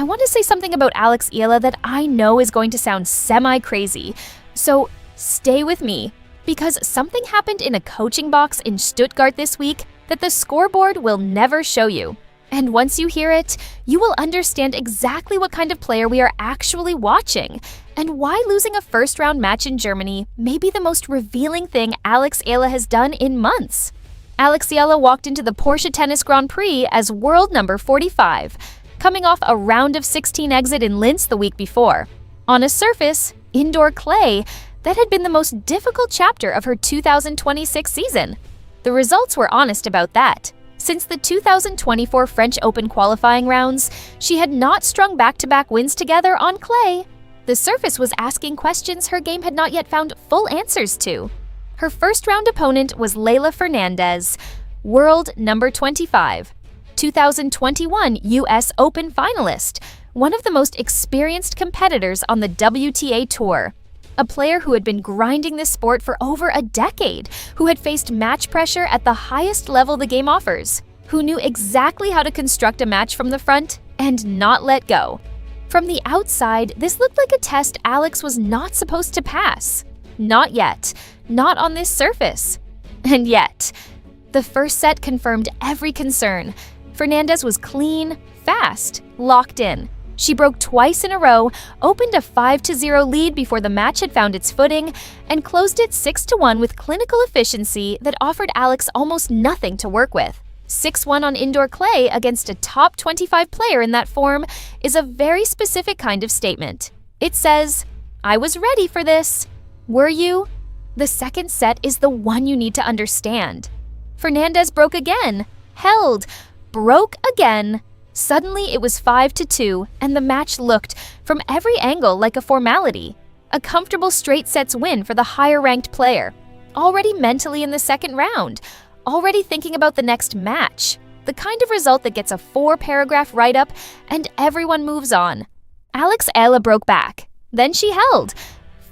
I want to say something about Alex Eala that I know is going to sound semi-crazy. So stay with me, because something happened in a coaching box in Stuttgart this week that the scoreboard will never show you. And once you hear it, you will understand exactly what kind of player we are actually watching, and why losing a first-round match in Germany may be the most revealing thing Alex Eala has done in months. Alex Eala walked into the Porsche Tennis Grand Prix as world number 45, coming off a round of 16 exit in Linz the week before, on a surface, indoor clay, that had been the most difficult chapter of her 2026 season. The results were honest about that. Since the 2024 French Open qualifying rounds, she had not strung back-to-back wins together on clay. The surface was asking questions her game had not yet found full answers to. Her first-round opponent was Leylah Fernandez, world number 25, 2021 US Open finalist, one of the most experienced competitors on the WTA Tour. A player who had been grinding this sport for over a decade, who had faced match pressure at the highest level the game offers, who knew exactly how to construct a match from the front and not let go. From the outside, this looked like a test Alex was not supposed to pass. Not yet. Not on this surface. And yet, the first set confirmed every concern. Fernandez was clean, fast, locked in. She broke twice in a row, opened a 5-0 lead before the match had found its footing, and closed it 6-1 with clinical efficiency that offered Alex almost nothing to work with. 6-1 on indoor clay against a top 25 player in that form is a very specific kind of statement. It says, "I was ready for this." Were you? The second set is the one you need to understand. Fernandez broke again, held, broke again. Suddenly, it was 5-2, and the match looked, from every angle, like a formality. A comfortable straight sets win for the higher-ranked player. Already mentally in the second round. Already thinking about the next match. The kind of result that gets a 4-paragraph write-up, and everyone moves on. Alex Eala broke back. Then she held.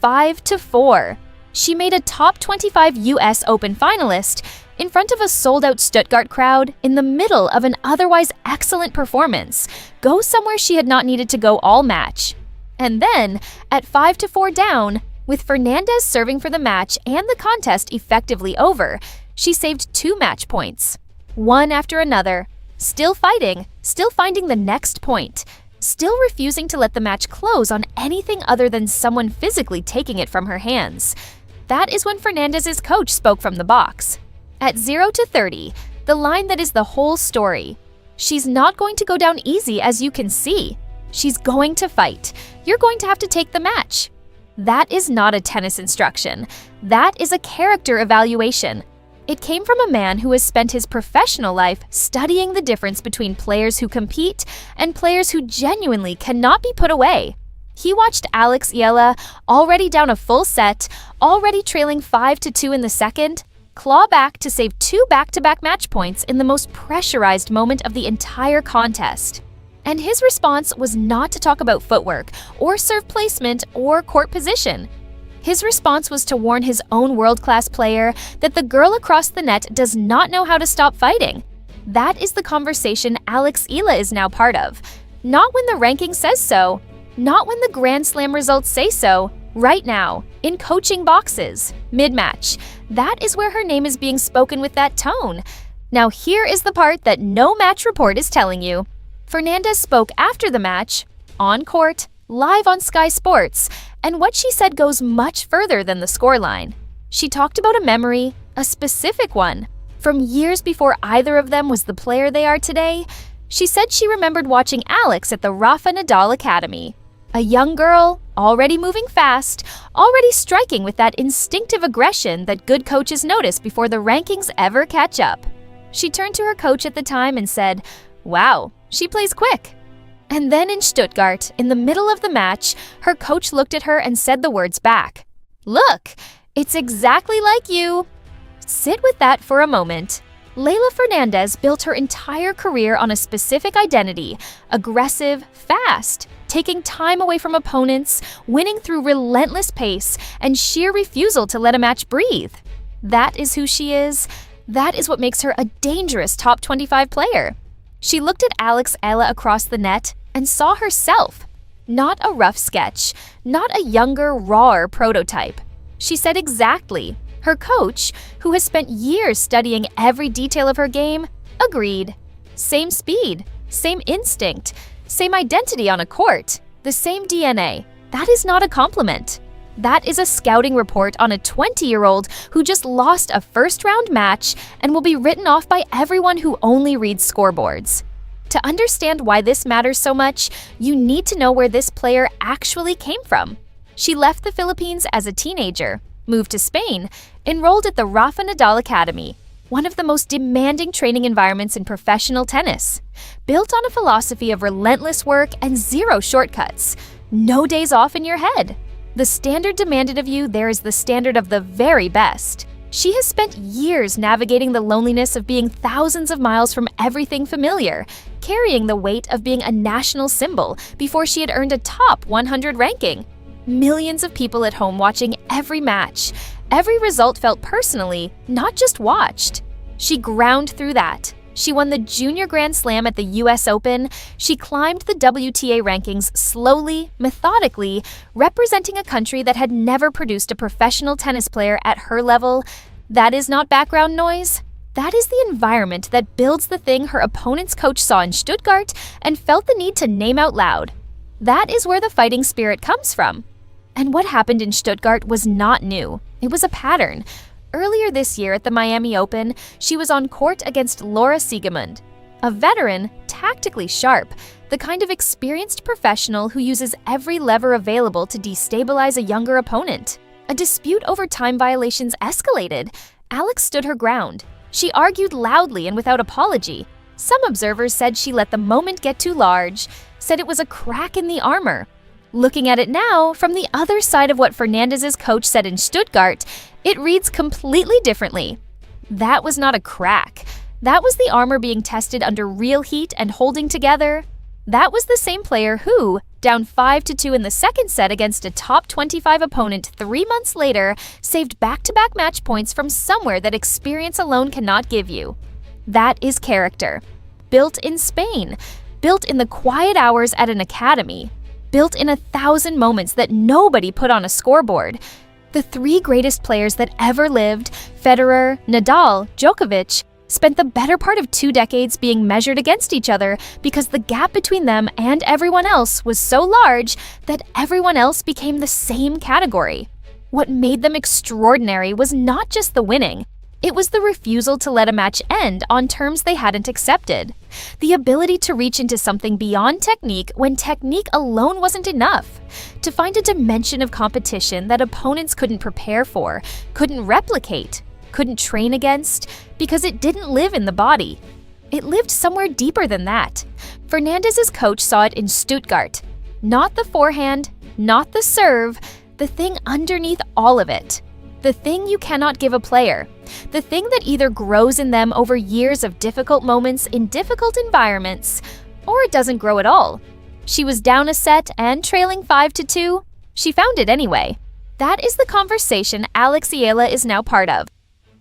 5-4. She made a top 25 US Open finalist in front of a sold-out Stuttgart crowd in the middle of an otherwise excellent performance, go somewhere she had not needed to go all match. And then, at 5-4 down, with Fernandez serving for the match and the contest effectively over, she saved 2 match points. One after another, still fighting, still finding the next point, still refusing to let the match close on anything other than someone physically taking it from her hands. That is when Fernandez's coach spoke from the box. At 0-30, the line that is the whole story. She's not going to go down easy, as you can see. She's going to fight. You're going to have to take the match. That is not a tennis instruction. That is a character evaluation. It came from a man who has spent his professional life studying the difference between players who compete and players who genuinely cannot be put away. He watched Alex Eala, already down a full set, already trailing 5-2 in the second, claw back to save 2 back-to-back match points in the most pressurized moment of the entire contest. And his response was not to talk about footwork, or serve placement, or court position. His response was to warn his own world-class player that the girl across the net does not know how to stop fighting. That is the conversation Alex Eala is now part of. Not when the ranking says so, not when the Grand Slam results say so, right now, in coaching boxes, mid-match. That is where her name is being spoken with that tone. Now here is the part that no match report is telling you. Fernandez spoke after the match, on court, live on Sky Sports, and what she said goes much further than the scoreline. She talked about a memory, a specific one, from years before either of them was the player they are today. She said she remembered watching Alex at the Rafa Nadal Academy. A young girl, already moving fast, already striking with that instinctive aggression that good coaches notice before the rankings ever catch up. She turned to her coach at the time and said, "Wow, she plays quick." And then in Stuttgart, in the middle of the match, her coach looked at her and said the words back. "Look, it's exactly like you." Sit with that for a moment. Leylah Fernandez built her entire career on a specific identity, aggressive, fast, taking time away from opponents, winning through relentless pace, and sheer refusal to let a match breathe. That is who she is. That is what makes her a dangerous top 25 player. She looked at Alex Eala across the net, and saw herself. Not a rough sketch, not a younger, rawer prototype. She said exactly. Her coach, who has spent years studying every detail of her game, agreed. Same speed, same instinct, same identity on a court, the same DNA. That is not a compliment. That is a scouting report on a 20-year-old who just lost a first-round match and will be written off by everyone who only reads scoreboards. To understand why this matters so much, you need to know where this player actually came from. She left the Philippines as a teenager, moved to Spain, enrolled at the Rafa Nadal Academy, one of the most demanding training environments in professional tennis, built on a philosophy of relentless work and zero shortcuts, no days off in your head. The standard demanded of you there is the standard of the very best. She has spent years navigating the loneliness of being thousands of miles from everything familiar, carrying the weight of being a national symbol before she had earned a top 100 ranking. Millions of people at home watching every match. Every result felt personally, not just watched. She ground through that. She won the Junior Grand Slam at the US Open. She climbed the WTA rankings slowly, methodically, representing a country that had never produced a professional tennis player at her level. That is not background noise. That is the environment that builds the thing her opponent's coach saw in Stuttgart and felt the need to name out loud. That is where the fighting spirit comes from. And what happened in Stuttgart was not new. It was a pattern. Earlier this year at the Miami Open, she was on court against Laura Siegemund, a veteran, tactically sharp, the kind of experienced professional who uses every lever available to destabilize a younger opponent. A dispute over time violations escalated. Alex stood her ground. She argued loudly and without apology. Some observers said she let the moment get too large, said it was a crack in the armor. Looking at it now, from the other side of what Fernandez's coach said in Stuttgart, it reads completely differently. That was not a crack. That was the armor being tested under real heat and holding together. That was the same player who, down 5-2 in the second set against a top 25 opponent 3 months later, saved back-to-back match points from somewhere that experience alone cannot give you. That is character. Built in Spain. Built in the quiet hours at an academy. Built in 1,000 moments that nobody put on a scoreboard. The 3 greatest players that ever lived, Federer, Nadal, Djokovic, spent the better part of 2 decades being measured against each other because the gap between them and everyone else was so large that everyone else became the same category. What made them extraordinary was not just the winning. It was the refusal to let a match end on terms they hadn't accepted. The ability to reach into something beyond technique when technique alone wasn't enough. To find a dimension of competition that opponents couldn't prepare for, couldn't replicate, couldn't train against, because it didn't live in the body. It lived somewhere deeper than that. Fernandez's coach saw it in Stuttgart. Not the forehand, not the serve, the thing underneath all of it. The thing you cannot give a player. The thing that either grows in them over years of difficult moments in difficult environments, or it doesn't grow at all. She was down a set and trailing 5-2. She found it anyway. That is the conversation Alex Eala is now part of.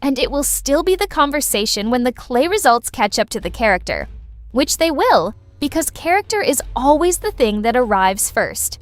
And it will still be the conversation when the clay results catch up to the character. Which they will, because character is always the thing that arrives first.